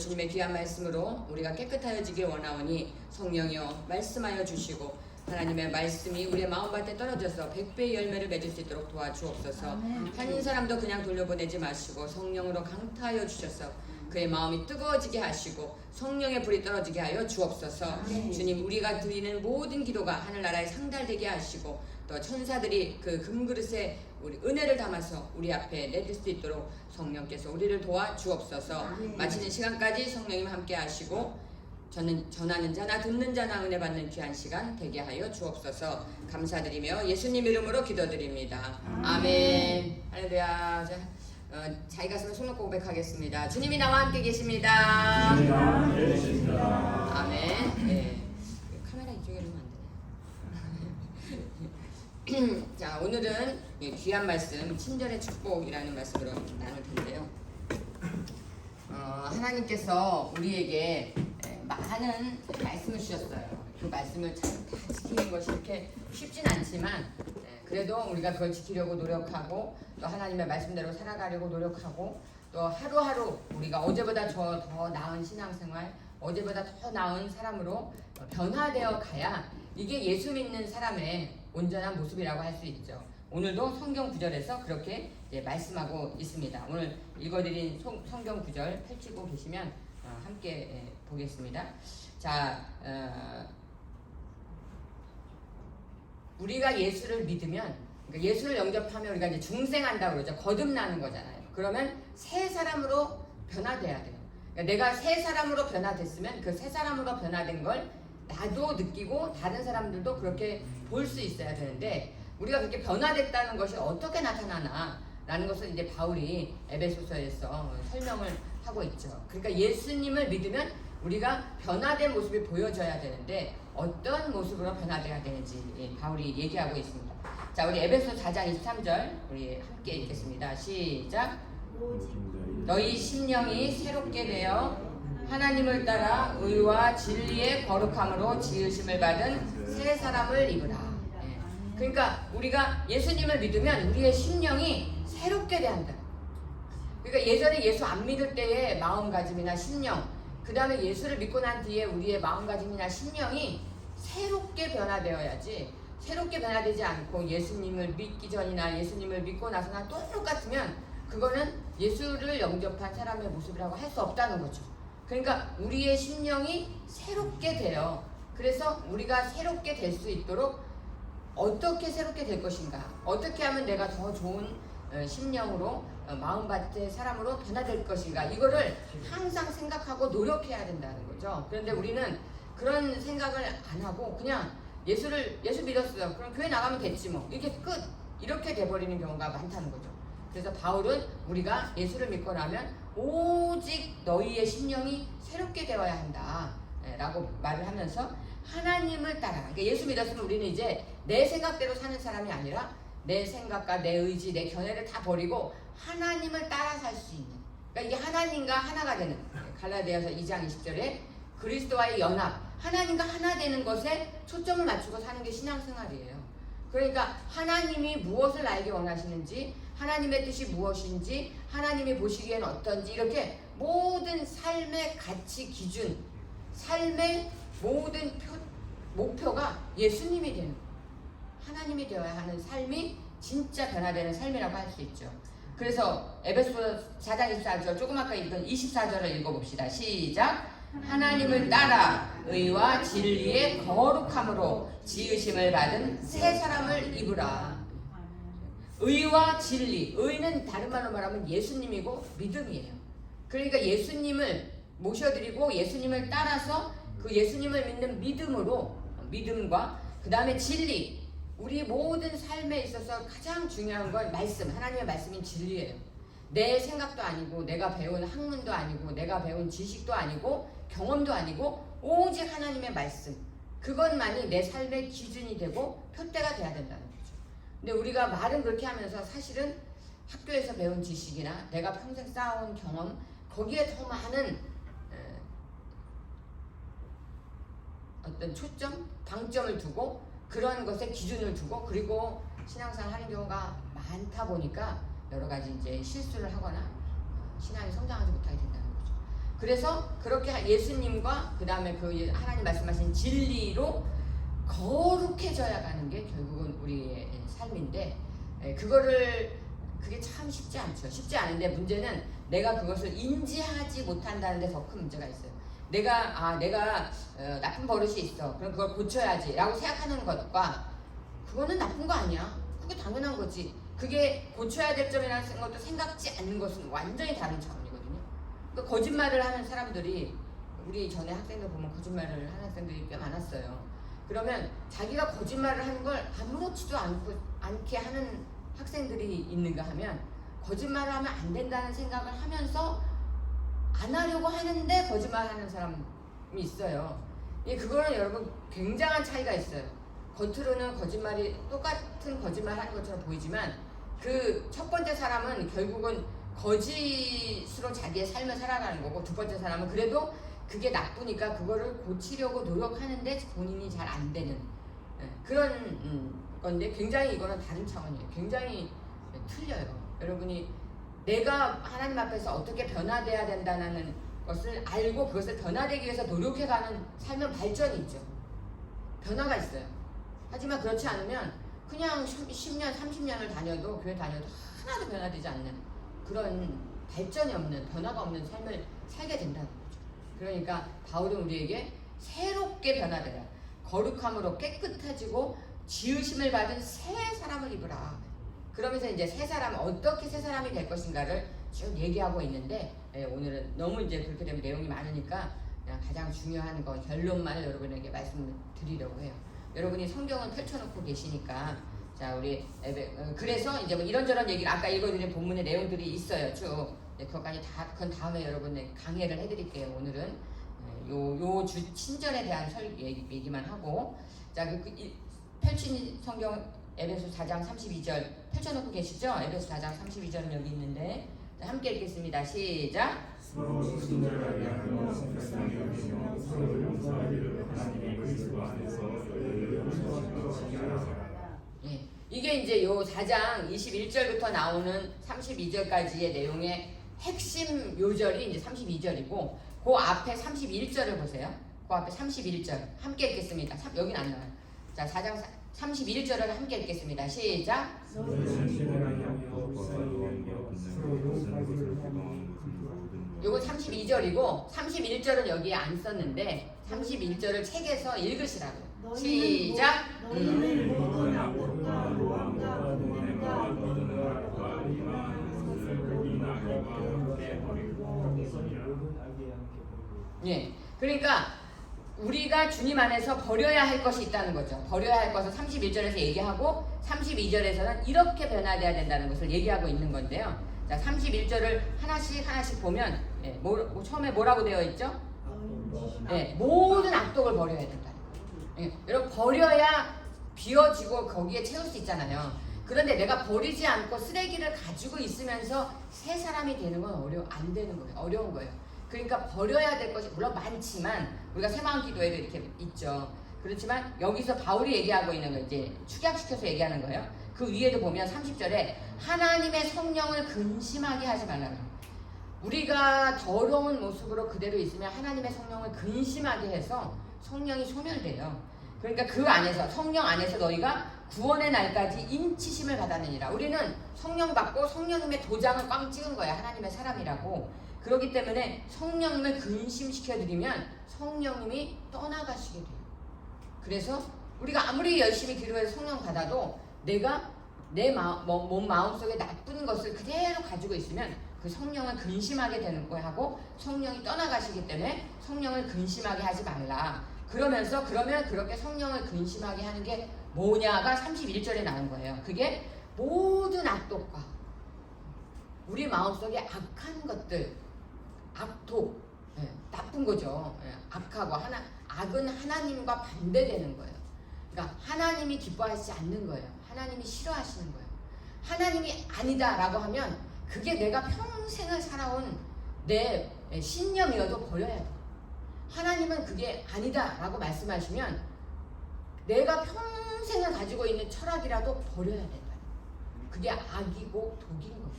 주님의 귀한 말씀으로 우리가 깨끗하여지길 원하오니 성령이여 말씀하여 주시고 하나님의 말씀이 우리의 마음밭에 떨어져서 100배의 열매를 맺을 수 있도록 도와주옵소서. 한 사람도 그냥 돌려보내지 마시고 성령으로 강타하여 주셔서 그의 마음이 뜨거워지게 하시고 성령의 불이 떨어지게 하여 주옵소서. 주님, 우리가 드리는 모든 기도가 하늘나라에 상달되게 하시고 또 천사들이 그 금그릇에 우리 은혜를 담아서 우리 앞에 내릴 수 있도록 성령께서 우리를 도와 주옵소서. 마치는 시간까지 성령님 함께 하시고 저는 전하는 자나 듣는 자나 은혜 받는 귀한 시간 되게 하여 주옵소서. 감사드리며 예수님 이름으로 기도드립니다. 아멘. 할렐루야. 자기 가슴에 손 놓고 고백하겠습니다. 주님이 나와 함께 계십니다. 주님이 나와 함께 계십니다. 아멘. 네. 카메라 이쪽에 놓으면 안 되네. 자, 오늘은 귀한 말씀 친절의 축복이라는 말씀으로 나눌 텐데요. 하나님께서 우리에게 많은 말씀을 주셨어요. 그 말씀을 다 지키는 것이 이렇게 쉽진 않지만 그래도 우리가 그걸 지키려고 노력하고 또 하나님의 말씀대로 살아가려고 노력하고 또 하루하루 우리가 어제보다 더 나은 신앙생활, 어제보다 더 나은 사람으로 변화되어 가야 이게 예수 믿는 사람의 온전한 모습이라고 할 수 있죠. 오늘도 성경 구절에서 그렇게 말씀하고 있습니다. 오늘 읽어드린 성경 구절 펼치고 계시면 함께 보겠습니다. 자, 우리가 예수를 믿으면, 그러니까 예수를 영접하면 우리가 이제 중생한다고 그러죠. 거듭나는 거잖아요. 그러면 새 사람으로 변화돼야 돼요. 그러니까 내가 새 사람으로 변화됐으면 그 새 사람으로 변화된 걸 나도 느끼고 다른 사람들도 그렇게 볼 수 있어야 되는데 우리가 그렇게 변화됐다는 것이 어떻게 나타나나 라는 것을 이제 바울이 에베소서에서 설명을 하고 있죠. 그러니까 예수님을 믿으면 우리가 변화된 모습이 보여져야 되는데 어떤 모습으로 변화돼야 되는지 바울이 얘기하고 있습니다. 자, 우리 에베소 4장 23절 우리 함께 읽겠습니다. 시작. 너희 심령이 새롭게 되어 하나님을 따라 의와 진리의 거룩함으로 지으심을 받은 새 사람을 입으라. 그러니까 우리가 예수님을 믿으면 우리의 심령이 새롭게 된다. 그러니까 예전에 예수 안 믿을 때의 마음가짐이나 심령, 그 다음에 예수를 믿고 난 뒤에 우리의 마음가짐이나 심령이 새롭게 변화되어야지, 새롭게 변화되지 않고 예수님을 믿기 전이나 예수님을 믿고 나서나 똑같으면 그거는 예수를 영접한 사람의 모습이라고 할 수 없다는 거죠. 그러니까 우리의 심령이 새롭게 돼요. 그래서 우리가 새롭게 될 수 있도록 어떻게 새롭게 될 것인가, 어떻게 하면 내가 더 좋은 심령으로 마음밭의 사람으로 변화될 것인가, 이거를 항상 생각하고 노력해야 된다는 거죠. 그런데 우리는 그런 생각을 안 하고 그냥 예수 믿었어요. 그럼 교회 나가면 됐지 뭐, 이게 끝, 이렇게 돼버리는 경우가 많다는 거죠. 그래서 바울은 우리가 예수를 믿고 나면 오직 너희의 심령이 새롭게 되어야 한다 라고 말을 하면서 하나님을 따라, 그러니까 예수 믿었으면 우리는 이제 내 생각대로 사는 사람이 아니라 내 생각과 내 의지, 내 견해를 다 버리고 하나님을 따라 살 수 있는, 그러니까 이게 하나님과 하나가 되는, 갈라디아서 2장 20절에 그리스도와의 연합, 하나님과 하나 되는 것에 초점을 맞추고 사는 게 신앙생활이에요. 그러니까 하나님이 무엇을 알기 원하시는지, 하나님의 뜻이 무엇인지, 하나님이 보시기엔 어떤지, 이렇게 모든 삶의 가치 기준, 삶의 모든 목표가 예수님이 되는 거예요. 하나님이 되어야 하는 삶이 진짜 변화되는 삶이라고 할 수 있죠. 그래서 에베소 4장 24절, 조금 아까 읽은 24절을 읽어봅시다. 시작. 하나님을 따라 의와 진리의 거룩함으로 지으심을 받은 새 사람을 입으라. 의와 진리, 의는 다른 말로 말하면 예수님이고 믿음이에요. 그러니까 예수님을 모셔드리고 예수님을 따라서 그 예수님을 믿는 믿음과 그 다음에 진리, 우리 모든 삶에 있어서 가장 중요한 건 말씀, 하나님의 말씀인 진리예요. 내 생각도 아니고 내가 배운 학문도 아니고 내가 배운 지식도 아니고 경험도 아니고 오직 하나님의 말씀, 그것만이 내 삶의 기준이 되고 표대가 돼야 된다는 거죠. 근데 우리가 말은 그렇게 하면서 사실은 학교에서 배운 지식이나 내가 평생 쌓아온 경험, 거기에 더 많은 어떤 초점, 방점을 두고 그런 것에 기준을 두고 그리고 신앙생활 하는 경우가 많다 보니까 여러 가지 이제 실수를 하거나 신앙이 성장하지 못하게 된다는 거죠. 그래서 그렇게 예수님과 그 다음에 그 하나님 말씀하신 진리로 거룩해져야 가는 게 결국은 우리의 삶인데, 그게 참 쉽지 않죠. 쉽지 않은데 문제는 내가 그것을 인지하지 못한다는 데 더 큰 문제가 있어요. 내가 나쁜 버릇이 있어, 그럼 그걸 고쳐야지 라고 생각하는 것과 그거는 나쁜 거 아니야, 그게 당연한 거지, 그게 고쳐야 될 점이라는 것도 생각지 않는 것은 완전히 다른 차원이거든요. 그러니까 거짓말을 하는 사람들이, 우리 전에 학생들 보면 거짓말을 하는 학생들이 꽤 많았어요. 그러면 자기가 거짓말을 하는 걸 아무렇지도 않게 하는 학생들이 있는가 하면, 거짓말을 하면 안 된다는 생각을 하면서 안 하려고 하는데 거짓말하는 사람이 있어요. 그거는 여러분 굉장한 차이가 있어요. 겉으로는 거짓말이 똑같은 거짓말 하는 것처럼 보이지만 그 첫 번째 사람은 결국은 거짓으로 자기의 삶을 살아가는 거고, 두 번째 사람은 그래도 그게 나쁘니까 그거를 고치려고 노력하는데 본인이 잘 안 되는 그런 건데, 굉장히 이거는 다른 차원이에요. 굉장히 틀려요. 여러분이 내가 하나님 앞에서 어떻게 변화돼야 된다는 것을 알고 그것을 변화되기 위해서 노력해가는 삶은 발전이 있죠. 변화가 있어요. 하지만 그렇지 않으면 그냥 10년, 30년을 다녀도, 교회 다녀도 하나도 변화되지 않는 그런 발전이 없는, 변화가 없는 삶을 살게 된다는 거죠. 그러니까 바울은 우리에게 새롭게 변화되라, 거룩함으로 깨끗해지고 지으심을 받은 새 사람을 입으라. 그러면서 이제 새 사람, 어떻게 새 사람이 될 것인가를 쭉 얘기하고 있는데, 오늘은 너무 이제 그렇게 되면 내용이 많으니까 그냥 가장 중요한 거, 결론만을 여러분에게 말씀드리려고 해요. 여러분이 성경을 펼쳐놓고 계시니까, 자, 우리 그래서 이제 뭐 이런저런 얘기를 아까 읽어드린 본문의 내용들이 있어요. 쭉 그것까지 그건 다음에 여러분의 강해를 해드릴게요. 오늘은 요 주 친절에 대한 얘기만 하고, 자, 펼친 성경 에베소 4장 32절 펼쳐놓고 계시죠? 에베소 4장 32절은 여기 있는데, 자, 함께 읽겠습니다. 시작. 서로 친절하게 하며 불쌍히 여기며 서로 용서하기를 하나님이 그리스도 안에서 너희를 하시라. 예, 이게 이제 요 4장 21절부터 나오는 32절까지의 내용의 핵심 요절이 이제 32절이고, 그 앞에 31절을 보세요. 그 앞에 31절 함께 읽겠습니다. 여긴 안 나와요. 자, 4장 31절을 함께 읽겠습니다. 시작. 요건 32절이고 31절은 여기에 안 썼는데 31절을 책에서 읽으시라고요. 시작. 예, 그러니까 우리가 주님 안에서 버려야 할 것이 있다는 거죠. 버려야 할 것을 31절에서 얘기하고 32절에서는 이렇게 변화돼야 된다는 것을 얘기하고 있는 건데요. 자, 31절을 하나씩 보면, 처음에 뭐라고 되어 있죠? 모든 악독을 버려야 된다는 거예요. 여러분, 버려야 비워지고 거기에 채울 수 있잖아요. 그런데 내가 버리지 않고 쓰레기를 가지고 있으면서 새 사람이 되는 건 안 되는 거예요. 어려운 거예요. 그러니까 버려야 될 것이 물론 많지만, 우리가 새마음 기도에도 이렇게 있죠. 그렇지만 여기서 바울이 얘기하고 있는 거, 이제 축약시켜서 얘기하는 거예요. 그 위에도 보면 30절에 하나님의 성령을 근심하게 하지 말라고. 우리가 더러운 모습으로 그대로 있으면 하나님의 성령을 근심하게 해서 성령이 소멸돼요. 그러니까 그 안에서, 성령 안에서 너희가 구원의 날까지 인치심을 받았느니라. 우리는 성령 받고 성령님의 도장을 꽝 찍은 거야. 하나님의 사람이라고. 그렇기 때문에 성령님을 근심시켜드리면 성령님이 떠나가시게 돼요. 그래서 우리가 아무리 열심히 기도해서 성령 받아도 내가 내 몸 마음속에 나쁜 것을 그대로 가지고 있으면 그 성령을 근심하게 되는 거하고, 성령이 떠나가시기 때문에 성령을 근심하게 하지 말라. 그러면 그렇게 성령을 근심하게 하는 게 뭐냐가 31절에 나온 거예요. 그게 모든 악독과 우리 마음속에 악한 것들, 악독, 나쁜 거죠. 악하고 악은 하나님과 반대되는 거예요. 그러니까 하나님이 기뻐하시지 않는 거예요. 하나님이 싫어하시는 거예요. 하나님이 아니다라고 하면 그게 내가 평생을 살아온 내 신념이어도 버려야 돼. 하나님은 그게 아니다라고 말씀하시면 내가 평생을 가지고 있는 철학이라도 버려야 된다. 그게 악이고 독인 거예요.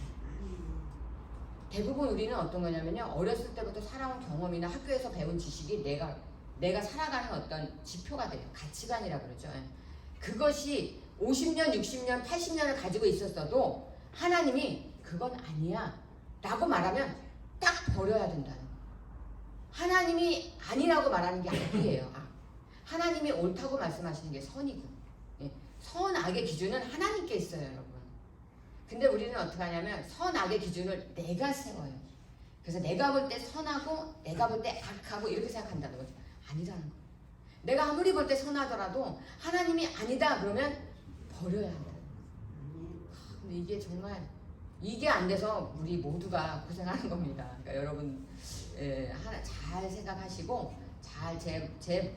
대부분 우리는 어떤 거냐면요. 어렸을 때부터 살아온 경험이나 학교에서 배운 지식이 내가 살아가는 어떤 지표가 돼요. 가치관이라 그러죠. 그것이 50년, 60년, 80년을 가지고 있었어도 하나님이 그건 아니야 라고 말하면 딱 버려야 된다는 거예요. 하나님이 아니라고 말하는 게 악이에요. 악. 하나님이 옳다고 말씀하시는 게 선이고, 선악의 기준은 하나님께 있어요, 여러분. 근데 우리는 어떻게 하냐면 선악의 기준을 내가 세워요. 그래서 내가 볼 때 선하고 내가 볼 때 악하고 이렇게 생각한다는 거죠. 아니라는 거예요. 내가 아무리 볼 때 선하더라도 하나님이 아니다 그러면 버려야 한다는 거예요. 근데 이게 정말 이게 안 돼서 우리 모두가 고생하는 겁니다. 그러니까 여러분 하나 잘 생각하시고 제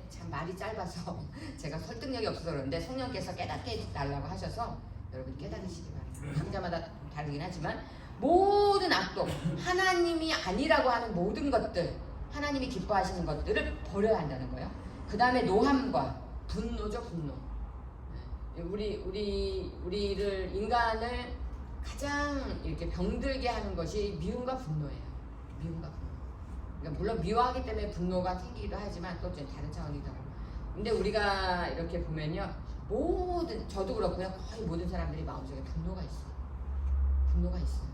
참 말이 짧아서 제가 설득력이 없어서 그러는데 성령께서 깨닫게 달라고 하셔서 여러분 깨닫으시기 바랍니다. 각자마다 다르긴 하지만 모든 악도 하나님이 아니라고 하는 모든 것들 하나님이 기뻐하시는 것들을 버려야 한다는 거예요. 그 다음에 노함과 분노죠. 분노. 우리를 인간을 가장 이렇게 병들게 하는 것이 미움과 분노예요. 미움과 분노. 그러니까 물론 미워하기 때문에 분노가 생기기도 하지만 또 다른 차원이다. 근데 우리가 이렇게 보면요, 저도 그렇고요, 거의 모든 사람들이 마음속에 분노가 있어요. 분노가 있어요.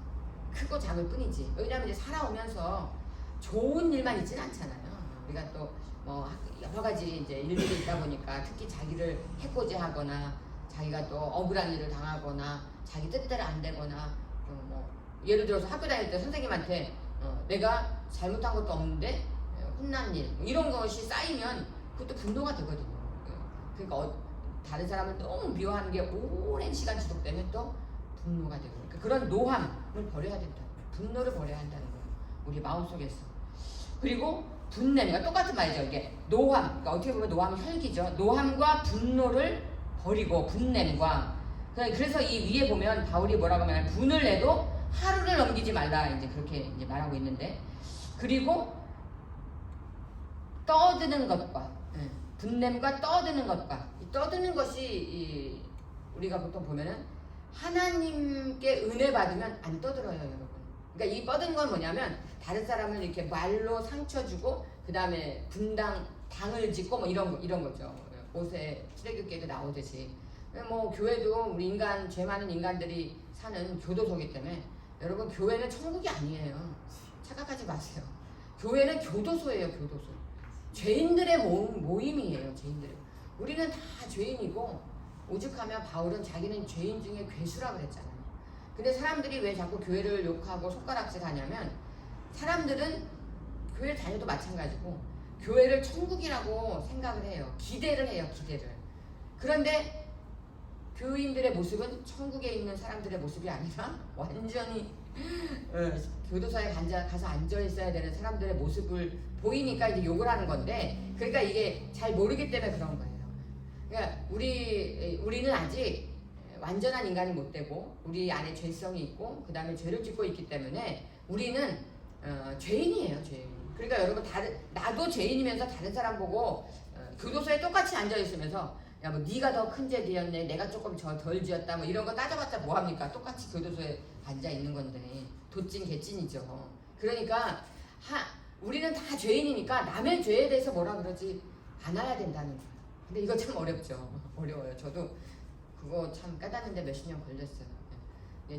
크고 작을 뿐이지. 왜냐하면 이제 살아오면서 좋은 일만 있진 않잖아요. 우리가 또 뭐 여러 가지 이제 일들이 있다 보니까 특히 자기를 해코지하거나 자기가 또 억울한 일을 당하거나 자기 뜻대로 안 되거나 뭐 예를 들어서 학교 다닐 때 선생님한테 내가 잘못한 것도 없는데 혼난 일 이런 것이 쌓이면 그것도 분노가 되거든요. 그러니까 다른 사람을 너무 미워하는 게 오랜 시간 지속되면 또 분노가 되고 그러니까 그런 노함을 버려야 된다. 분노를 버려야 한다는 거예요. 우리 마음속에서. 그리고 분냄과 똑같은 말이죠. 이게 노함, 그러니까 어떻게 보면 노함은 혈기죠. 노함과 분노를 버리고 분냄과 그래서 이 위에 보면 바울이 뭐라고 하냐면 분을 내도 하루를 넘기지 말라 이제 그렇게 이제 말하고 있는데 그리고 떠드는 것과 분냄과 떠드는 것과 이 떠드는 것이 우리가 보통 보면은 하나님께 은혜 받으면 안 떠들어요, 여러분. 그러니까 이 떠드는 건 뭐냐면 다른 사람을 이렇게 말로 상처 주고 그 다음에 당을 짓고 뭐 이런 거죠. 옷에 출애굽기에도 나오듯이. 뭐 교회도 우리 죄 많은 인간들이 사는 교도소이기 때문에 여러분 교회는 천국이 아니에요. 착각하지 마세요. 교회는 교도소예요, 교도소. 죄인들의 모임이에요, 죄인들. 우리는 다 죄인이고 오죽하면 바울은 자기는 죄인 중에 괴수라 그랬잖아요. 근데 사람들이 왜 자꾸 교회를 욕하고 손가락질 하냐면 사람들은 교회를 다녀도 마찬가지고 교회를 천국이라고 생각을 해요. 기대를 해요, 기대를. 그런데 교인들의 모습은 천국에 있는 사람들의 모습이 아니라 완전히 교도소에 가서 앉아 있어야 되는 사람들의 모습을 보이니까 이제 욕을 하는 건데 그러니까 이게 잘 모르기 때문에 그런 거예요. 그러니까 우리는 아직 완전한 인간이 못 되고 우리 안에 죄성이 있고 그 다음에 죄를 짓고 있기 때문에 우리는 죄인이에요, 죄인. 그러니까 여러분 나도 죄인이면서 다른 사람 보고 교도소에 똑같이 앉아 있으면서 야 뭐 네가 더 큰 죄 지었네, 내가 조금 덜 지었다 뭐 이런 거 따져봤자 뭐 합니까? 똑같이 교도소에 앉아 있는 건데 도찐 개찐이죠. 그러니까 우리는 다 죄인이니까 남의 죄에 대해서 뭐라 그러지 않아야 된다는 거예요. 근데 이거 참 어렵죠. 어려워요. 저도 그거 참 깨닫는데 몇십 년 걸렸어요.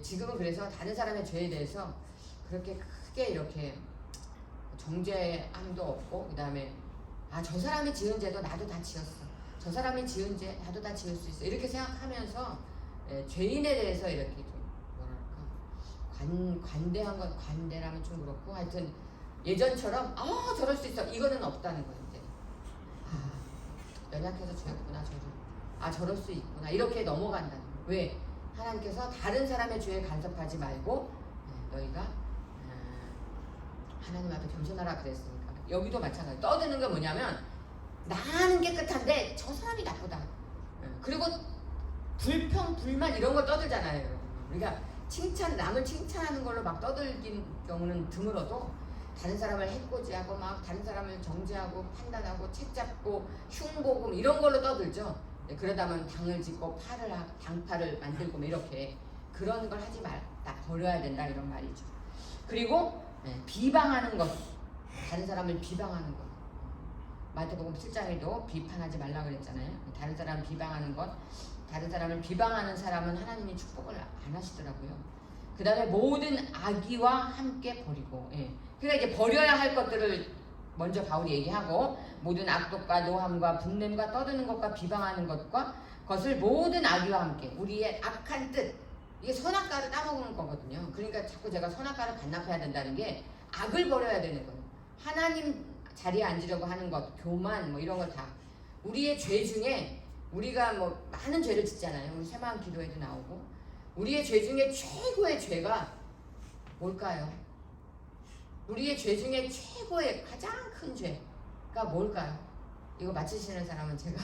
지금은 그래서 다른 사람의 죄에 대해서 그렇게 크게 이렇게 정죄함도 없고 그 다음에 저 사람이 지은 죄도 나도 다 지었어. 저 사람이 지은 죄 나도 다 지을 수 있어. 이렇게 생각하면서 죄인에 대해서 이렇게 좀 뭐랄까 관대라면 좀 그렇고 하여튼 예전처럼 저럴 수 있어 이거는 없다는 거예요. 이제 연약해서 죄였구나 저럴 수 있구나 이렇게 넘어간다는 거예요. 왜? 하나님께서 다른 사람의 죄에 간섭하지 말고 너희가 하나님 앞에 겸손하라 그랬으니까 여기도 마찬가지. 떠드는 건 뭐냐면 나는 깨끗한데 저 사람이 나쁘다. 그리고 불평, 불만 이런 걸 떠들잖아요. 우리가 남을 칭찬하는 걸로 막 떠들긴 경우는 드물어도 다른 사람을 해코지하고 막 다른 사람을 정죄하고 판단하고 책잡고 흉보고 이런 걸로 떠들죠. 그러다 보면 당을 짓고 당파를 만들고 이렇게 그런 걸 하지 말다 버려야 된다 이런 말이죠. 그리고 비방하는 것, 다른 사람을 비방하는 것. 마태복음 7장에도 비판하지 말라 그랬잖아요. 다른 사람을 비방하는 것, 다른 사람을 비방하는 사람은 하나님이 축복을 안 하시더라고요. 그 다음에 모든 악의와 함께 버리고, 그러니까 이제 버려야 할 것들을 먼저 바울이 얘기하고, 모든 악독과 노함과 분냄과 떠드는 것과 비방하는 것과 그것을 모든 악의와 함께, 우리의 악한 뜻, 이게 선악과를 따먹는 거거든요. 그러니까 자꾸 제가 선악과를 반납해야 된다는 게 악을 버려야 되는 거예요. 하나님 자리에 앉으려고 하는 것, 교만, 뭐 이런 거 다. 우리의 죄 중에 우리가 뭐 많은 죄를 짓잖아요. 우리 새마음 기도에도 나오고. 우리의 죄 중에 최고의 죄가 뭘까요? 우리의 죄 중에 최고의 가장 큰 죄가 뭘까요? 이거 맞히시는 사람은 제가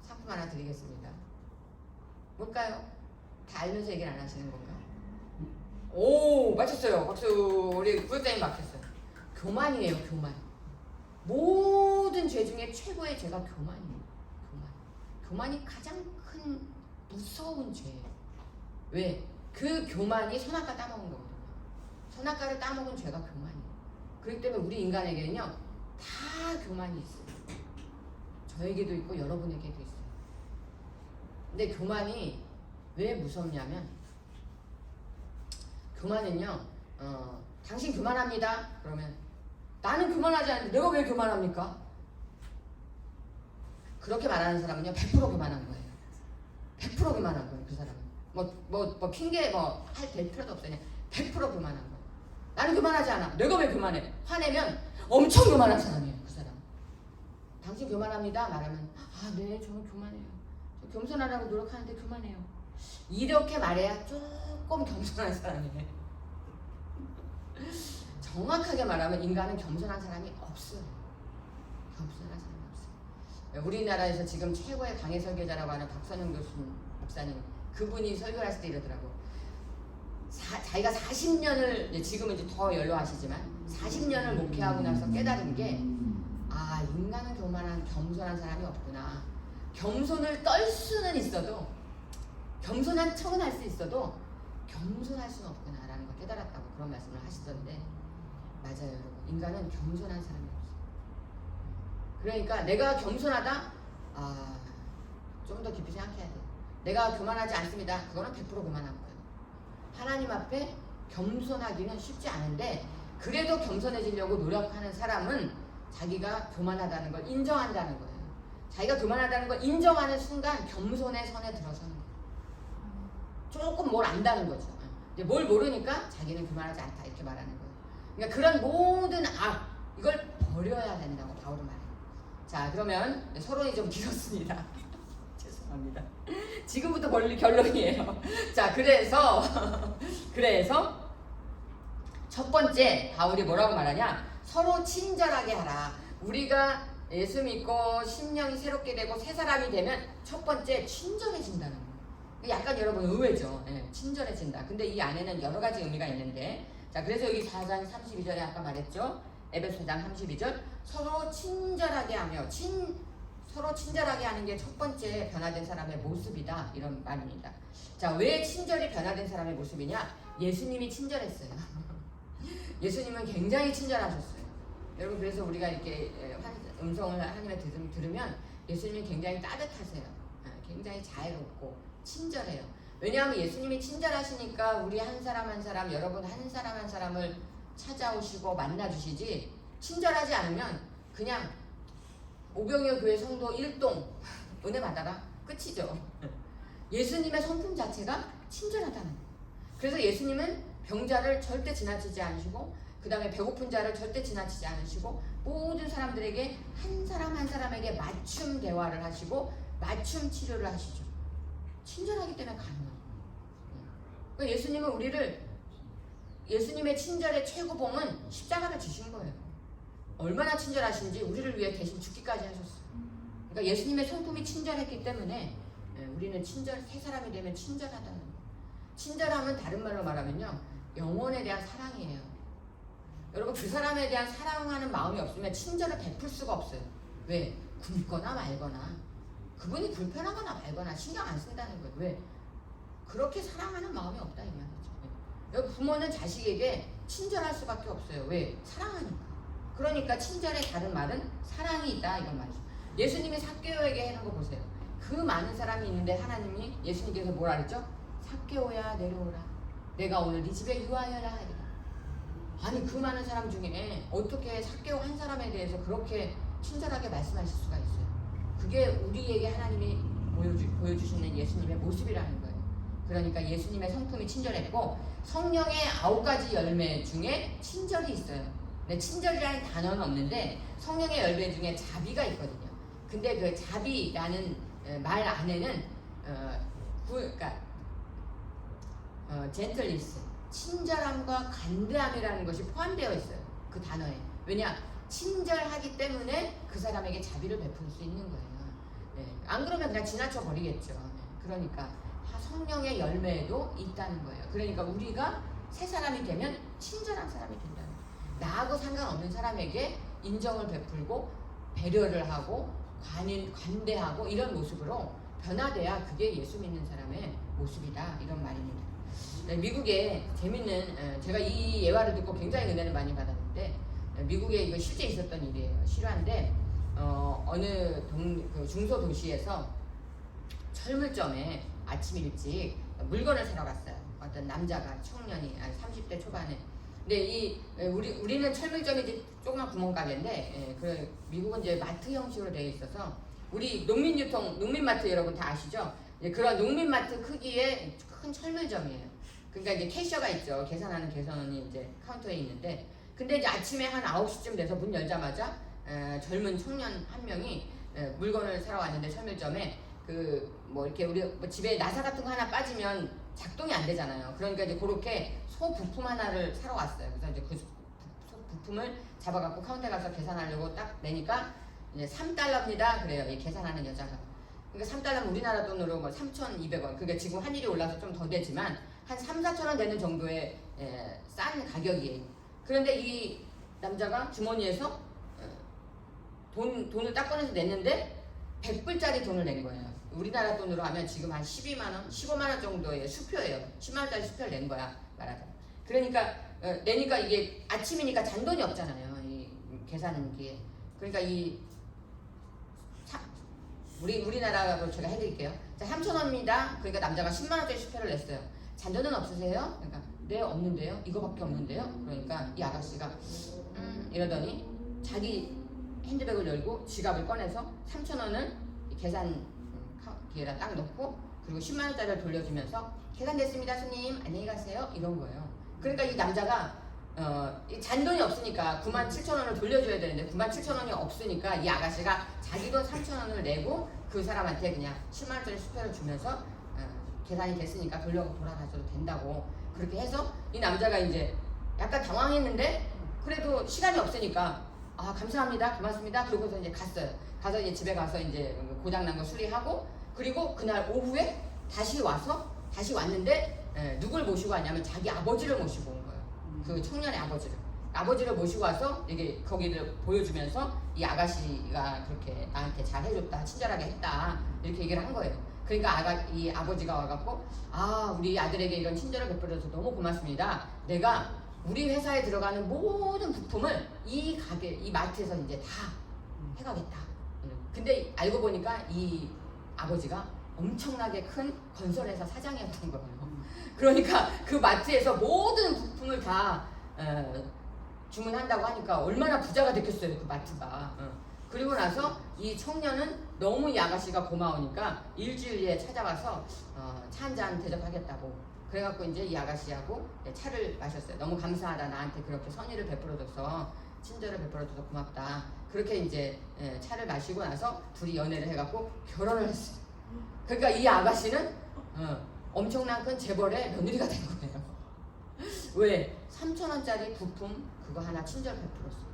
상품 하나 드리겠습니다. 뭘까요? 다 알면서 얘기를 안 하시는 건가? 오, 맞췄어요. 박수. 우리 구역장님 맞췄어요. 교만이에요, 교만. 모든 죄 중에 최고의 죄가 교만이에요. 교만. 교만이 가장 큰 무서운 죄예요. 왜? 그 교만이 선악과 따먹은 거거든요. 선악과를 따먹은 죄가 교만이에요. 그렇기 때문에 우리 인간에게는요, 다 교만이 있어요. 저에게도 있고 여러분에게도 있어요. 근데 교만이 왜 무섭냐면, 교만은요, 당신 교만합니다. 그러면 나는 교만하지 않는데 내가 왜 교만합니까? 그렇게 말하는 사람은요, 100% 교만한 거예요. 100% 교만한 거예요, 그 사람은. 뭐 핑계 될 필요도 없어요. 그냥 100% 교만한 거예요. 나는 교만하지 않아. 내가 왜 교만해? 화내면 엄청 교만한 사람이에요, 그 사람. 당신 교만합니다. 말하면, 네, 저는 교만해요. 저 겸손하려고 노력하는데 교만해요. 이렇게 말해야 조금 겸손한 사람이에요. 정확하게 말하면 인간은 겸손한 사람이 없어요. 겸손한 사람이 없어요. 우리나라에서 지금 최고의 강해 설교자라고 하는 박선영 교수님, 목사님, 그분이 설교를 했을 때 이러더라고. 자기가 40년을, 지금은 이제 더 연로하시지만 40년을 목회하고 나서 깨달은 게, 인간은 겸손한 사람이 없구나. 겸손을 떨 수는 있어도, 겸손한 척은 할 수 있어도 겸손할 수는 없구나라는 걸 깨달았다고 그런 말씀을 하시던데, 맞아요, 여러분. 인간은 겸손한 사람이 없어요. 그러니까 내가 겸손하다? 좀 더 깊이 생각해야 돼요. 내가 교만하지 않습니다. 그거는 100% 교만한 거예요. 하나님 앞에 겸손하기는 쉽지 않은데, 그래도 겸손해지려고 노력하는 사람은 자기가 교만하다는 걸 인정한다는 거예요. 자기가 교만하다는 걸 인정하는 순간 겸손의 선에 들어서는 거예요. 조금 뭘 안다는 거죠. 이제 뭘 모르니까 자기는 교만하지 않다 이렇게 말하는 거예요. 그러니까 그런 모든 이걸 버려야 된다고 바울은 말해요. 자, 그러면 서론이 좀 길었습니다. 죄송합니다. 지금부터 결론이에요. 자, 그래서 첫 번째 바울이 뭐라고 말하냐? 서로 친절하게 하라. 우리가 예수 믿고 심령이 새롭게 되고 새 사람이 되면 첫 번째 친절해진다는 거예요. 약간 여러분 의외죠. 친절해진다. 근데 이 안에는 여러 가지 의미가 있는데, 자, 그래서 여기 4장 32절에 아까 말했죠. 에베소 4장 32절, 서로 친절하게 하며 서로 친절하게 하는 게 첫 번째 변화된 사람의 모습이다, 이런 말입니다. 자, 왜 친절이 변화된 사람의 모습이냐? 예수님이 친절했어요. 예수님은 굉장히 친절하셨어요. 여러분, 그래서 우리가 이렇게 음성을 하나님의 들으면 예수님이 굉장히 따뜻하세요. 굉장히 자애롭고 친절해요. 왜냐하면 예수님이 친절하시니까 우리 한 사람 한 사람, 여러분 한 사람 한 사람을 찾아오시고 만나주시지, 친절하지 않으면 그냥 오병이어 교회 성도 1동 은혜 받아라 끝이죠. 예수님의 성품 자체가 친절하다는 거예요. 그래서 예수님은 병자를 절대 지나치지 않으시고, 그 다음에 배고픈 자를 절대 지나치지 않으시고, 모든 사람들에게 한 사람 한 사람에게 맞춤 대화를 하시고 맞춤 치료를 하시죠. 친절하기 때문에 가능해요. 그러니까 예수님은 예수님의 친절의 최고봉은 십자가를 지신 거예요. 얼마나 친절하신지 우리를 위해 대신 죽기까지 하셨어요. 그러니까 예수님의 성품이 친절했기 때문에 우리는 새 사람이 되면 친절하다는 거예요. 친절함은 다른 말로 말하면요, 영혼에 대한 사랑이에요. 여러분, 그 사람에 대한 사랑하는 마음이 없으면 친절을 베풀 수가 없어요. 왜? 굶거나 말거나, 그분이 불편하거나 말거나 신경 안 쓴다는 거예요. 왜? 그렇게 사랑하는 마음이 없다, 이 말이죠. 부모는 자식에게 친절할 수밖에 없어요. 왜? 사랑하니까. 그러니까 친절의 다른 말은 사랑이 있다 이건 말이죠. 예수님이 삭개오에게 하는 거 보세요. 그 많은 사람이 있는데 하나님이 예수님께서 뭐라 그랬죠? 삭개오야 내려오라. 내가 오늘 네 집에 유하여라 하리라. 아니 그 많은 사람 중에 어떻게 삭개오 한 사람에 대해서 그렇게 친절하게 말씀하실 수가 있어요? 그게 우리에게 하나님이 보여주시는 예수님의 모습이라는 거예요. 그러니까 예수님의 성품이 친절했고 성령의 9가지 열매 중에 친절이 있어요. 근데 친절이라는 단어는 없는데 성령의 열매 중에 자비가 있거든요. 근데 그 자비라는 말 안에는 젠틀리스, 친절함과 간대함이라는 것이 포함되어 있어요. 그 단어에. 왜냐? 친절하기 때문에 그 사람에게 자비를 베풀 수 있는 거예요. 네. 안 그러면 그냥 지나쳐 버리겠죠. 네. 그러니까 성령의 열매도 있다는 거예요. 그러니까 우리가 새 사람이 되면 친절한 사람이 된다는 거예요. 나하고 상관없는 사람에게 인정을 베풀고 배려를 하고 관대하고 이런 모습으로 변화돼야 그게 예수 믿는 사람의 모습이다 이런 말입니다. 네, 미국에 재밌는 제가 이 예화를 듣고 굉장히 은혜를 많이 받았는데 미국에 이거 실제 있었던 일이에요. 실화인데 어느 그 중소도시에서 철물점에 아침 일찍 물건을 사러 갔어요. 어떤 남자가 청년이 30대 초반에. 근데 우리는 철물점이 이제 조그만 구멍가게인데 그 미국은 이제 마트 형식으로 되어 있어서 우리 농민마트 여러분 다 아시죠? 그런 농민마트 크기의 큰 철물점이에요. 그러니까 이제 캐셔가 있죠. 계산하는 계산원이 이제 카운터에 있는데 근데 이제 아침에 한 9시쯤 돼서 문 열자마자 젊은 청년 한 명이 물건을 사러 왔는데 철물점에 뭐 이렇게 우리 뭐 집에 나사 같은 거 하나 빠지면 작동이 안 되잖아요. 그러니까 이제 그렇게 소 부품 하나를 사러 왔어요. 그래서 이제 그 소 부품을 잡아갖고 카운터에 가서 계산하려고 딱 내니까 이제 3달러입니다. 그래요. 이 계산하는 여자가. 그러니까 3달러면 우리나라 돈으로 뭐 3,200원. 그러니까 지금 환율이 올라서 좀 더 되지만 한 3,4,000원 되는 정도의 싼 가격이에요. 그런데 이 남자가 주머니에서 돈을 딱 꺼내서 냈는데 100불짜리 돈을 낸 거예요. 우리나라 돈으로 하면 지금 한 12만원, 15만원 정도의 수표예요. 10만원짜리 수표를 낸 거야, 말하자면. 그러니까, 내니까 이게 아침이니까 잔돈이 없잖아요. 이 계산기에. 그러니까 우리나라로 제가 해드릴게요. 자, 3,000원입니다. 그러니까 남자가 10만원짜리 수표를 냈어요. 잔돈은 없으세요? 그러니까, 네, 없는데요? 이거밖에 없는데요? 그러니까 이 아가씨가, 이러더니 자기 핸드백을 열고 지갑을 꺼내서 3,000원을 계산기에다 딱 넣고 그리고 10만원짜리를 돌려주면서 계산됐습니다 손님 안녕히 가세요 이런 거예요. 그러니까 이 남자가 이 잔돈이 없으니까 97,000원을 돌려줘야 되는데 97,000원이 없으니까 이 아가씨가 자기 돈 3,000원을 내고 그 사람한테 그냥 10만원짜리 수표를 주면서 계산이 됐으니까 돌아가셔도 된다고 그렇게 해서 이 남자가 이제 약간 당황했는데 그래도 시간이 없으니까 아 감사합니다 고맙습니다 그러고서 이제 갔어요. 가서 이제 집에 가서 이제 고장난 거 수리하고 그리고 그날 오후에 다시 왔는데 누굴 모시고 왔냐면 자기 아버지를 모시고 온 거예요. 그 청년의 아버지를 모시고 와서 이게 거기를 보여주면서 이 아가씨가 그렇게 나한테 잘 해줬다 친절하게 했다 이렇게 얘기를 한 거예요. 그러니까 이 아버지가 와갖고 아 우리 아들에게 이런 친절을 베풀어서 너무 고맙습니다. 내가 우리 회사에 들어가는 모든 부품을 이 마트에서 이제 다 해가겠다. 근데 알고 보니까 이 아버지가 엄청나게 큰 건설회사 사장이었던 거예요. 그러니까 그 마트에서 모든 부품을 다 주문한다고 하니까 얼마나 부자가 됐겠어요 그 마트가. 그리고 나서 이 청년은 너무 이 아가씨가 고마우니까 일주일 뒤에 찾아와서 차 한잔 대접하겠다고 그래갖고 이제 이 아가씨하고 차를 마셨어요. 너무 감사하다 나한테 그렇게 선의를 베풀어줘서 친절을 베풀어줘서 고맙다. 그렇게 이제 차를 마시고 나서 둘이 연애를 해갖고 결혼을 했어요. 그러니까 이 아가씨는 엄청난 큰 재벌의 며느리가 된 거예요. 왜? 3,000원짜리 부품 그거 하나 친절 베풀었어요.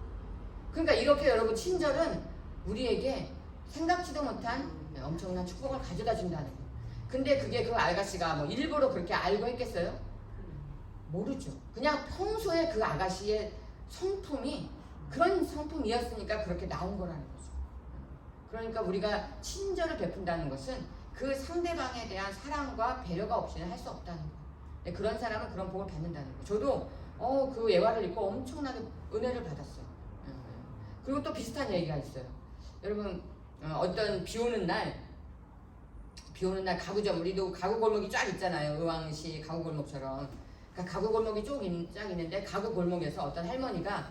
그러니까 이렇게 여러분 친절은 우리에게 생각지도 못한 엄청난 축복을 가져다 준다는 거예요. 근데 그게 그 아가씨가 뭐 일부러 그렇게 알고 했겠어요? 모르죠. 그냥 평소에 그 아가씨의 성품이 그런 성품이었으니까 그렇게 나온 거라는 거죠. 그러니까 우리가 친절을 베푼다는 것은 그 상대방에 대한 사랑과 배려가 없이는 할 수 없다는 거예요. 그런 사람은 그런 복을 받는다는 거예요. 저도 그 예화를 읽고 엄청나게 은혜를 받았어요. 그리고 또 비슷한 얘기가 있어요. 여러분 어떤 비 오는 날 가구점, 우리도 가구 골목이 쫙 있잖아요. 의왕시 가구 골목처럼. 그러니까 가구 골목이 쫙 있는데 가구 골목에서 어떤 할머니가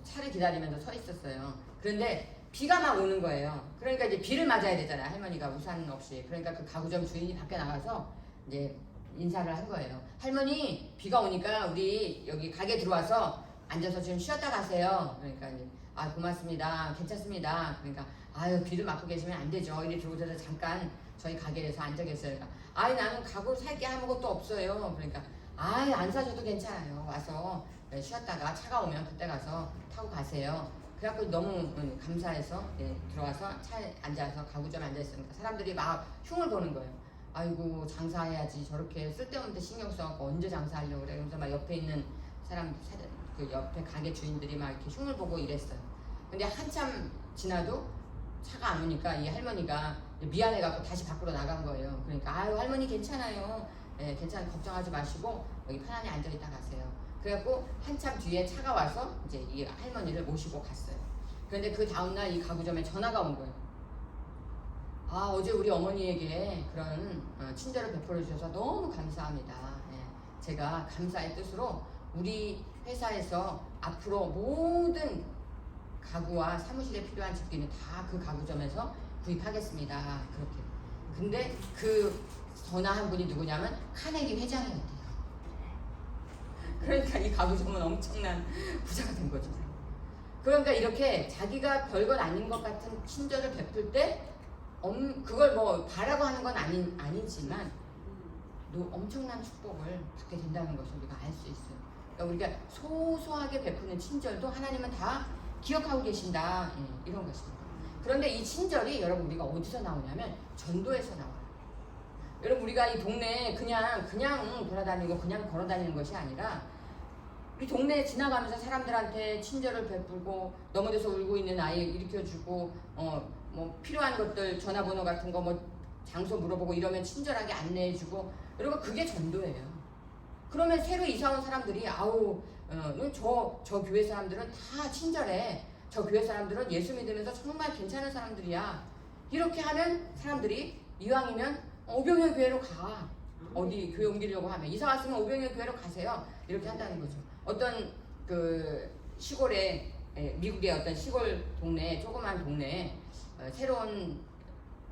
차를 기다리면서 서 있었어요. 그런데 비가 막 오는 거예요. 그러니까 이제 비를 맞아야 되잖아요. 할머니가 우산 없이. 그러니까 그 가구점 주인이 밖에 나가서 이제 인사를 한 거예요. 할머니, 비가 오니까 우리 여기 가게 들어와서 앉아서 좀 쉬었다 가세요. 그러니까 이제 고맙습니다. 괜찮습니다. 그러니까 아유, 비를 맞고 계시면 안 되죠. 이리 들어오셔서 잠깐 저희 가게에서 앉아 계세요. 그러니까 나는 가구 살 게 아무것도 없어요. 그러니까 안 사셔도 괜찮아요. 와서 쉬었다가 차가 오면 그때 가서 타고 가세요. 그래갖고 너무 감사해서 들어와서 차에 앉아서 가구점에 앉아있으니까 사람들이 막 흉을 보는 거예요. 아이고 장사해야지 저렇게 쓸데없는 데 신경 써갖고 언제 장사하려고 그래. 그래서 막 옆에 있는 그 옆에 가게 주인들이 막 이렇게 흉을 보고 이랬어요. 근데 한참 지나도 차가 안 오니까 이 할머니가 미안해갖고 다시 밖으로 나간 거예요. 그러니까 할머니 괜찮아요. 걱정하지 마시고 여기 편안히 앉아있다 가세요. 그래갖고 한참 뒤에 차가 와서 이제 이 할머니를 모시고 갔어요. 그런데 그 다음날 이 가구점에 전화가 온 거예요. 어제 우리 어머니에게 그런 친절을 베풀어 주셔서 너무 감사합니다. 제가 감사의 뜻으로 우리 회사에서 앞으로 모든 가구와 사무실에 필요한 집기는 다 그 가구점에서 구입하겠습니다. 그렇게. 근데 그 전화한 분이 누구냐면 카네기 회장이었대요. 그러니까 이 가구점은 엄청난 부자가 된 거죠. 그러니까 이렇게 자기가 별것 아닌 것 같은 친절을 베풀 때 그걸 뭐 바라고 하는 건 아니지만 엄청난 축복을 받게 된다는 것을 우리가 알 수 있어요. 그러니까 우리가 소소하게 베푸는 친절도 하나님은 다 기억하고 계신다. 이런 것입니다. 그런데 이 친절이 여러분 우리가 어디서 나오냐면 전도에서 나와요. 여러분 우리가 이 동네에 그냥 돌아다니고 그냥 걸어다니는 것이 아니라 우리 동네에 지나가면서 사람들한테 친절을 베풀고 넘어져서 울고 있는 아이 일으켜주고 뭐 필요한 것들 전화번호 같은 거 뭐 장소 물어보고 이러면 친절하게 안내해주고 여러분 그게 전도예요. 그러면 새로 이사 온 사람들이 저 교회 사람들은 다 친절해. 저 교회 사람들은 예수 믿으면서 정말 괜찮은 사람들이야. 이렇게 하면 사람들이 이왕이면 오병이어 교회로 가. 어디 교회 옮기려고 하면 이사 왔으면 오병이어 교회로 가세요. 이렇게 한다는 거죠. 어떤 그 시골에 미국의 어떤 시골 동네 조그만 동네에 새로운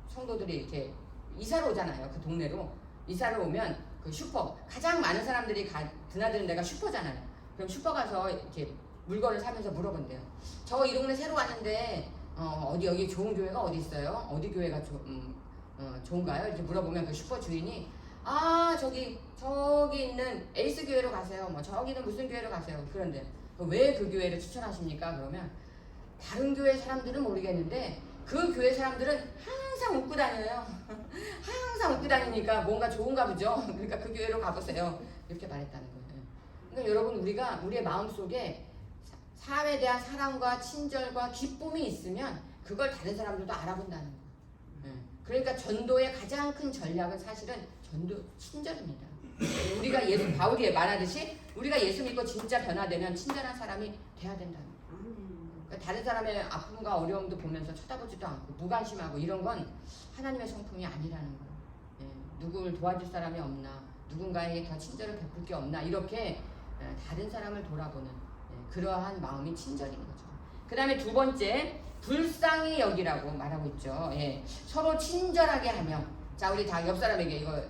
성도들이 이렇게 이사를 오잖아요. 그 동네로 이사를 오면 그 슈퍼 가장 많은 사람들이 드나드는 데가 슈퍼잖아요. 그럼 슈퍼 가서 이렇게 물건을 사면서 물어본대요. 저 이 동네 새로 왔는데 어디 여기 좋은 교회가 어디 있어요? 어디 교회가 좋은가요? 이렇게 물어보면 그 슈퍼 주인이 저기 있는 에이스 교회로 가세요. 뭐 저기는 무슨 교회로 가세요. 그런데 왜 그 교회를 추천하십니까? 그러면 다른 교회 사람들은 모르겠는데 그 교회 사람들은 항상 웃고 다녀요. 항상 웃고 다니니까 뭔가 좋은가 보죠. 그러니까 그 교회로 가보세요. 이렇게 말했다는 거예요. 그러니까 여러분 우리의 마음속에 삶에 대한 사랑과 친절과 기쁨이 있으면 그걸 다른 사람들도 알아본다는 거예요. 그러니까 전도의 가장 큰 전략은 사실은 친절입니다. 우리가 바울이 말하듯이 우리가 예수 믿고 진짜 변화되면 친절한 사람이 돼야 된다는 거예요. 그러니까 다른 사람의 아픔과 어려움도 보면서 쳐다보지도 않고 무관심하고 이런 건 하나님의 성품이 아니라는 거예요. 누구를 도와줄 사람이 없나, 누군가에게 더 친절을 베풀 게 없나 이렇게 다른 사람을 돌아보는 그러한 마음이 친절인 거죠. 그 다음에 두 번째 불쌍히 여기라고 말하고 있죠. 서로 친절하게 하며. 자, 우리 다 옆 사람에게 이거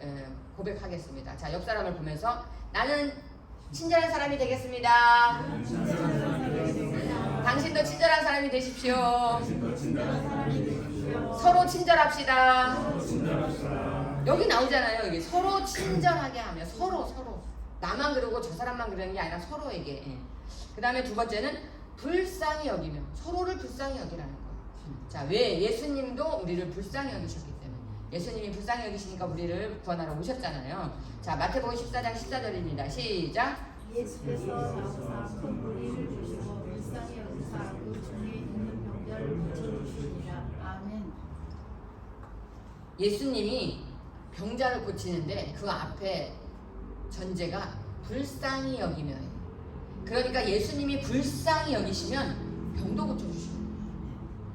고백하겠습니다. 자, 옆 사람을 보면서 나는 친절한 사람이 되겠습니다. 당신도 친절한 사람이 되십시오. 서로 친절합시다. 여기 나오잖아요. 이게 서로 친절하게 하며 서로 나만 그러고 저 사람만 그러는 게 아니라 서로에게. 그 다음에 두 번째는 불쌍히 여기며 서로를 불쌍히 여기라는 거예요. 자, 왜? 예수님도 우리를 불쌍히 여기셨기 때문에. 예수님이 불쌍히 여기시니까 우리를 구원하러 오셨잖아요. 자, 마태복음 14장 14절입니다. 시작. 예수께서 나오사 큰 무리를 주시고 불쌍히 여기사 그 중에 있는 병자를 고쳐주시니라. 아멘. 예수님이 병자를 고치는데 그 앞에 전제가 불쌍히 여기며 해요. 그러니까 예수님이 불쌍히 여기시면 병도 고쳐주시고,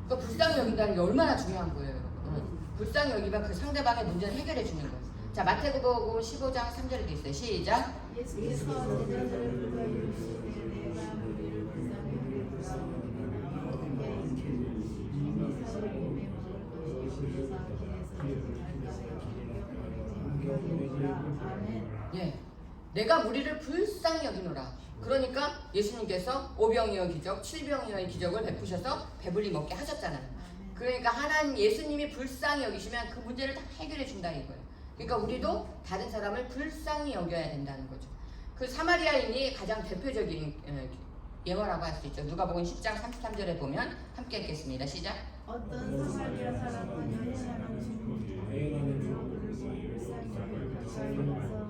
그러니까 불쌍히 여긴다는 게 얼마나 중요한 거예요. 불쌍히 여기면 그 상대방의 문제를 해결해 주는 거예요. 자, 마태복음 15장 3절에도 있어요. 시작. 예수께서 제자들을 불러 이르시되 내가 너희를 불쌍히 여기고 예, 내가 무리를 불쌍히 여기노라. 그러니까 예수님께서 오병이어 기적, 칠병이어의 기적을 베푸셔서 배불리 먹게 하셨잖아요. 그러니까 하나님 예수님이 불쌍히 여기시면 그 문제를 다 해결해 준다 이거예요. 그러니까 우리도 다른 사람을 불쌍히 여겨야 된다는 거죠. 그 사마리아인이 가장 대표적인 예화라고 할 수 있죠. 누가복음 10장 33절에 보면 함께 읽겠습니다. 시작. 어떤 사마리아 사람은 연약한 친구들이 불쌍히 여기서 기름과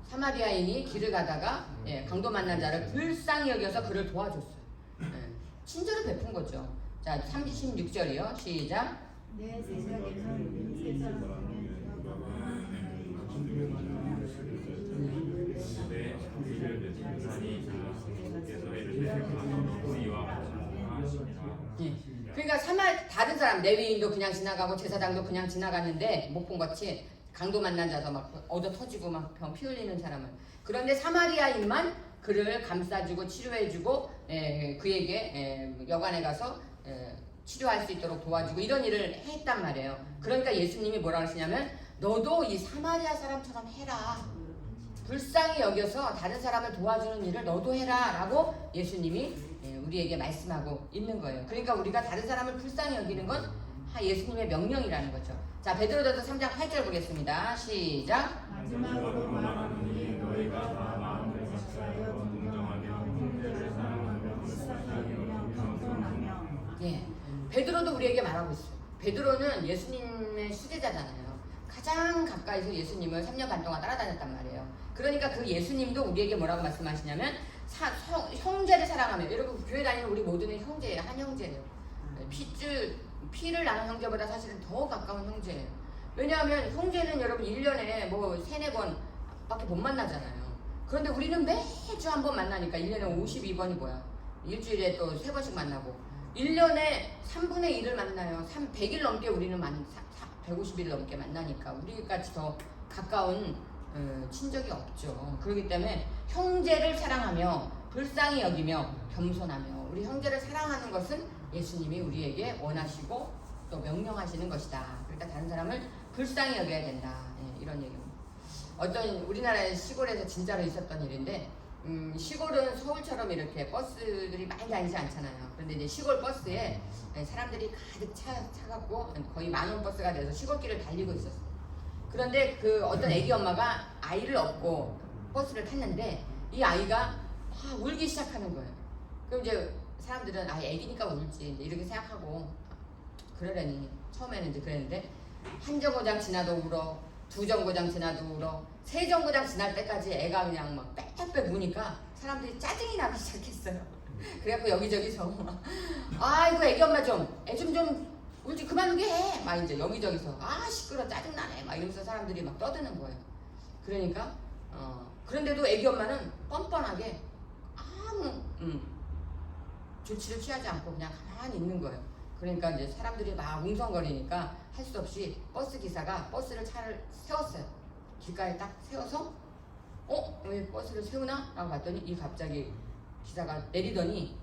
사마리아인이 길을 가다가 강도 만난 자를 불쌍히 여겨서 그를 도와줬어요. 친절을 베푼 거죠. 자, 36절이요. 시작. 내 생각에서 세 사람 중에 그러니까 다른 사람 레위인도 그냥 지나가고 제사장도 그냥 지나갔는데 못 본 것이 강도 만난 자도 막 얻어 터지고 막 병 피 흘리는 사람은, 그런데 사마리아인만 그를 감싸주고 치료해주고 그에게 여관에 가서 치료할 수 있도록 도와주고 이런 일을 했단 말이에요. 그러니까 예수님이 뭐라고 하시냐면 너도 이 사마리아 사람처럼 해라. 불쌍히 여겨서 다른 사람을 도와주는 일을 너도 해라 라고 예수님이 우리에게 말씀하고 있는 거예요. 그러니까 우리가 다른 사람을 불쌍히 여기는 건 예수님의 명령이라는 거죠. 자, 베드로전서 3장 8절 보겠습니다. 시작. 마지막으로 말하노니 너희가 다 마음을 같이하여 동정하며 형제를 사랑하며 불쌍히 여기며 겸손하며. 예, 베드로도 우리에게 말하고 있어요. 베드로는 예수님의 수제자잖아요. 가장 가까이서 예수님을 3년 반 동안 따라다녔단 말이에요. 그러니까 그 예수님도 우리에게 뭐라고 말씀하시냐면 형제를 사랑하며, 여러분 교회 다니는 우리 모두는 형제예요. 한 형제예요. 피를 나눈 형제보다 사실은 더 가까운 형제예요. 왜냐하면 형제는 여러분 1년에 뭐 3-4번 밖에 못 만나잖아요. 그런데 우리는 매주 한 번 만나니까 1년에 52번이 뭐야. 일주일에 또 3번씩 만나고 1년에 3분의 1을 만나요. 100일 넘게 우리는 150일 넘게 만나니까 우리같이 더 가까운 친적이 없죠. 그렇기 때문에 형제를 사랑하며 불쌍히 여기며 겸손하며, 우리 형제를 사랑하는 것은 예수님이 우리에게 원하시고 또 명령하시는 것이다. 그러니까 다른 사람을 불쌍히 여겨야 된다. 이런 얘기입니다. 어떤 우리나라의 시골에서 진짜로 있었던 일인데, 시골은 서울처럼 이렇게 버스들이 많이 다니지 않잖아요. 그런데 이제 시골 버스에 사람들이 가득 차갖고 거의 만원 버스가 돼서 시골길을 달리고 있었어요. 그런데 그 어떤 애기 엄마가 아이를 업고 버스를 탔는데 이 아이가 울기 시작하는 거예요. 그럼 이제 사람들은 애기니까 울지 이렇게 생각하고 그러려니 처음에는 이제 그랬는데, 한 정거장 지나도 울어, 두 정거장 지나도 울어, 세 정거장 지날 때까지 애가 그냥 막 빽빽 우니까 사람들이 짜증이 나기 시작했어요. 그래갖고 여기저기서 막 아이고 애기 엄마 애 좀 울지 그만 울게 해. 막 이제 여기저기서 시끄러 짜증나네 막 이러면서 사람들이 막 떠드는 거예요. 그러니까 그런데도 애기 엄마는 뻔뻔하게 아무 조치를 취하지 않고 그냥 가만히 있는 거예요. 그러니까 이제 사람들이 막 웅성거리니까 할 수 없이 버스 기사가 차를 세웠어요. 길가에 딱 세워서 왜 버스를 세우나? 라고 봤더니 이 갑자기 기사가 내리더니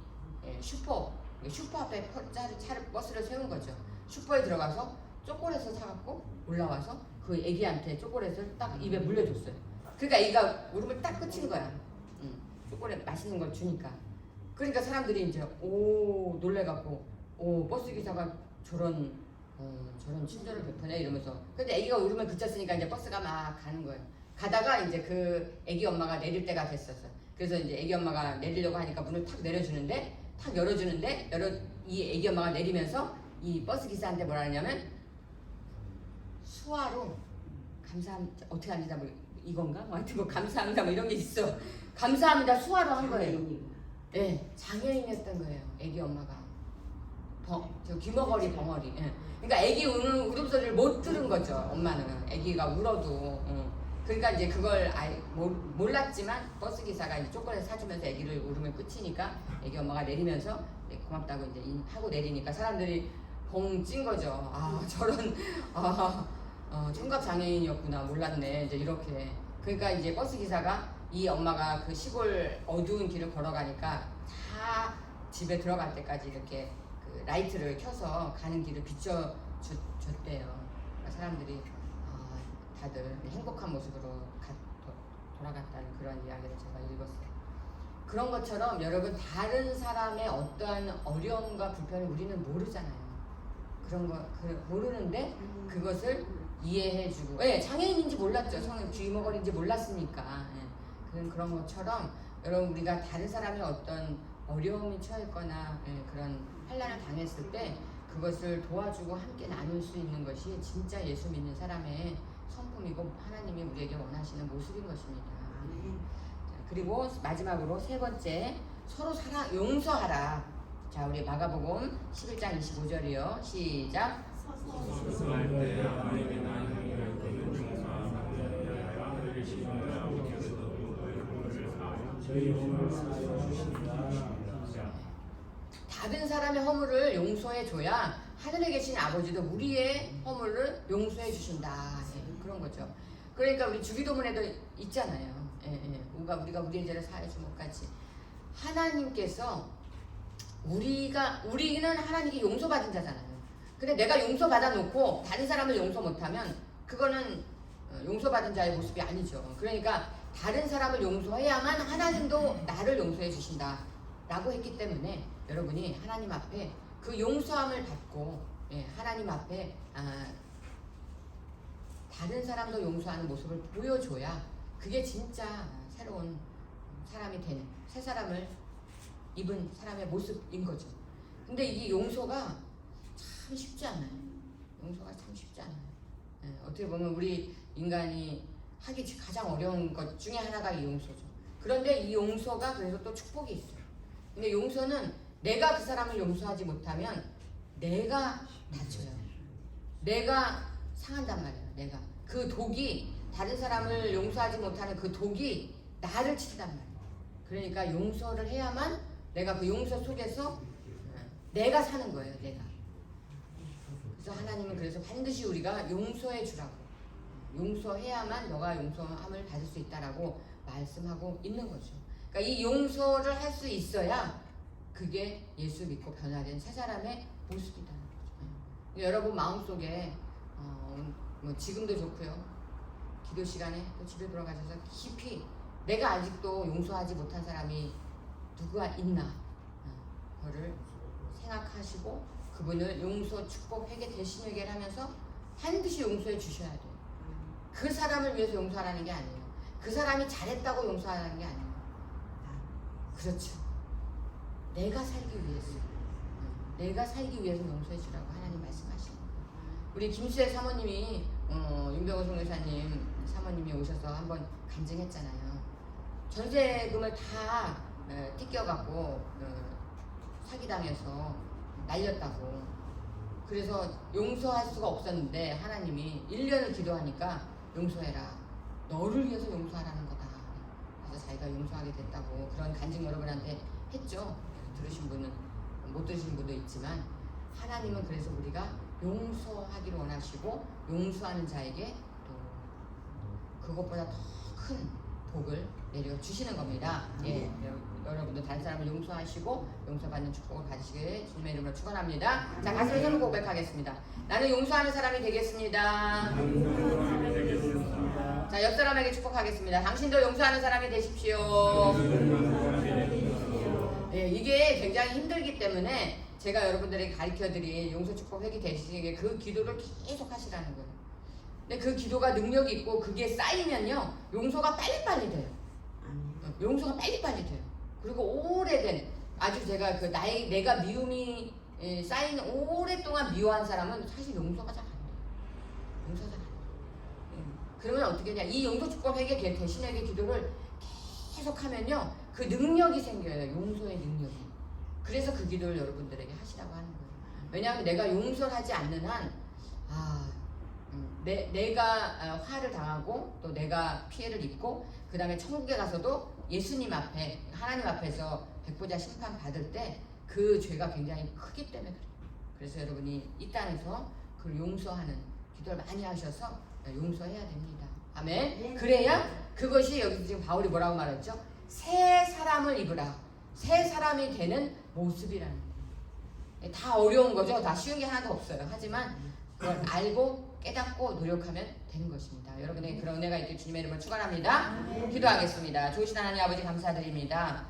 슈퍼 앞에 버스를 세운 거죠. 슈퍼에 들어가서 초콜릿을 사갖고 올라와서 그 애기한테 초콜릿을 딱 입에 물려줬어요. 그러니까 애기가 울음을 딱 그친 거야. 초콜릿 맛있는 걸 주니까. 그러니까 사람들이 이제 놀래갖고 버스 기사가 저런 친절을 베푸네 이러면서. 근데 애기가 울음을 그쳤으니까 이제 버스가 막 가는 거예요. 가다가 이제 그 애기 엄마가 내릴 때가 됐었어. 그래서 이제 애기 엄마가 내리려고 하니까 문을 탁 열어주는데 이 애기 엄마가 내리면서 이 버스 기사한테 뭐라 하냐면 수화로 감사합니다. 어떻게 하는지 이건가? 하여튼 뭐 감사합니다 뭐 이런 게 있어. 감사합니다 수화로 한 거예요. 예, 장애인이었던 거예요. 아기 엄마가. 저 귀머거리 벙어리. 예. 그러니까 아기 우는 울음소리를 못 들은 거죠. 엄마는 아기가 울어도. 그러니까 이제 그걸 몰랐지만 버스 기사가 이제 초콜릿 사주면서 아기를 울으면 끝이니까 아기 엄마가 내리면서 고맙다고 이제 하고 내리니까 사람들이 봉 찐 거죠. 아 저런 청각 장애인이었구나 몰랐네 이제 이렇게. 그러니까 이제 버스 기사가 이 엄마가 그 시골 어두운 길을 걸어가니까 다 집에 들어갈 때까지 이렇게 그 라이트를 켜서 가는 길을 비춰줬대요. 그러니까 사람들이 다들 행복한 모습으로 돌아갔다는 그런 이야기를 제가 읽었어요. 그런 것처럼 여러분 다른 사람의 어떠한 어려움과 불편을 우리는 모르잖아요. 그런 거 모르는데 그것을 이해해주고, 예, 장애인인지 몰랐죠. 성인 귀머거리인지 몰랐으니까. 예, 그런 것처럼 여러분 우리가 다른 사람의 어떤 어려움이 처했거나 그런 환난을 당했을 때 그것을 도와주고 함께 나눌 수 있는 것이 진짜 예수 믿는 사람의 성품이고 하나님이 우리에게 원하시는 모습인 것입니다. 자, 그리고 마지막으로 세 번째, 서로 용서하라. 자, 우리 마가복음 11장 25절이요. 시작. 스스로할 때 아무에게나 행위할 것은 용서하라. 그들이 시험하라. 우리께서도 너희 허물을 사하여 저희 허물을 사하여 주시리라. 다른 사람의 허물을 용서해 줘야 하늘에 계신 아버지도 우리의 허물을 용서해 주신다. 그런 거죠. 그러니까 우리 주기도문에도 있잖아요. 우리가 우리의 죄를 사하여 준 것까지. 하나님께서 우리는 하나님께 용서받은 자잖아요. 근데 내가 용서받아 놓고 다른 사람을 용서 못하면 그거는 용서받은 자의 모습이 아니죠. 그러니까 다른 사람을 용서해야만 하나님도 나를 용서해 주신다 라고 했기 때문에 여러분이 하나님 앞에 그 용서함을 받고 하나님 앞에 다른 사람도 용서하는 모습을 보여줘야 그게 진짜 새로운 사람이 되는, 새 사람을 입은 사람의 모습인 거죠. 근데 이 용서가 참 쉽지 않아요. 용서가 참 쉽지 않아요. 어떻게 보면 우리 인간이 하기 가장 어려운 것 중에 하나가 이 용서죠. 그런데 이 용서가 그래서 또 축복이 있어요. 근데 용서는 내가 그 사람을 용서하지 못하면 내가 다쳐요. 내가 상한단 말이에요. 내가 그 독이, 다른 사람을 용서하지 못하는 그 독이 나를 치단 말이에요. 그러니까 용서를 해야만 내가 그 용서 속에서 내가 사는 거예요. 내가. 그래서 하나님은 그래서 반드시 우리가 용서해 주라고, 용서해야만 너가 용서함을 받을 수 있다라고 말씀하고 있는 거죠. 그러니까 이 용서를 할 수 있어야 그게 예수 믿고 변화된 새 사람의 모습이다. 여러분 마음속에 뭐 지금도 좋고요. 기도 시간에 또 집에 돌아가셔서 깊이 내가 아직도 용서하지 못한 사람이 누가 있나 그거를 생각하시고 그분을 용서, 축복, 회개, 대신 회개를 하면서 반드시 용서해 주셔야 돼요. 그 사람을 위해서 용서하라는 게 아니에요. 그 사람이 잘했다고 용서하라는 게 아니에요. 그렇죠. 내가 살기 위해서, 내가 살기 위해서 용서해 주라고 하나님 말씀하시는 거예요. 우리 김수혜 사모님이 윤병호 선교사님 사모님이 오셔서 한번 간증했잖아요. 전세금을 다 뜯겨갖고 사기당해서 날렸다고. 그래서 용서할 수가 없었는데 하나님이 1년을 기도하니까 용서해라. 너를 위해서 용서하라는 거다. 그래서 자기가 용서하게 됐다고 그런 간증 여러분한테 했죠. 들으신 분은 못 들으신 분도 있지만 하나님은 그래서 우리가 용서하기를 원하시고 용서하는 자에게 또 그것보다 더 큰 복을 내려주시는 겁니다. 예, 여러분도 다른 사람을 용서하시고 용서받는 축복을 받으시길 주님의 이름으로 축원합니다. 자, 가슴을 손을 고백하겠습니다. 나는 용서하는 사람이 되겠습니다. 자, 옆 사람에게 축복하겠습니다. 당신도 용서하는 사람이 되십시오. 예, 이게 굉장히 힘들기 때문에 제가 여러분들에게 가르쳐드린 용서, 축복, 회개 되시게 그 기도를 계속 하시라는 거예요. 근데 그 기도가 능력이 있고 그게 쌓이면요 용서가 빨리빨리 돼요. 용서가 빨리빨리 돼요. 그리고 오래된, 아주 제가 내가 미움이 쌓인 오랫동안 미워한 사람은 사실 용서가 잘 안 돼요. 용서가 잘 안 돼요. 그러면 어떻게 하냐, 이 용서, 축복, 회개, 대신하게 기도를 계속 하면요 그 능력이 생겨요. 용서의 능력이. 그래서 그 기도를 여러분들에게 하시라고 하는 거예요. 왜냐하면 내가 용서를 하지 않는 한 내가 화를 당하고 또 내가 피해를 입고 그 다음에 천국에 가서도 예수님 앞에 하나님 앞에서 백보자 심판 받을 때 그 죄가 굉장히 크기 때문에 그래요. 그래서 여러분이 이 땅에서 그걸 용서하는 기도를 많이 하셔서 용서해야 됩니다. 아멘. 그래야 그것이 여기 지금 바울이 뭐라고 말했죠? 새 사람을 입으라. 새 사람이 되는 모습이라는 거예요. 다 어려운 거죠. 다 쉬운 게 하나도 없어요. 하지만 그걸 알고 깨닫고 노력하면 되는 것입니다. 여러분에게 그런 은혜가 있길 주님의 이름으로 축원합니다. 기도하겠습니다. 좋으신 하나님 아버지 감사드립니다.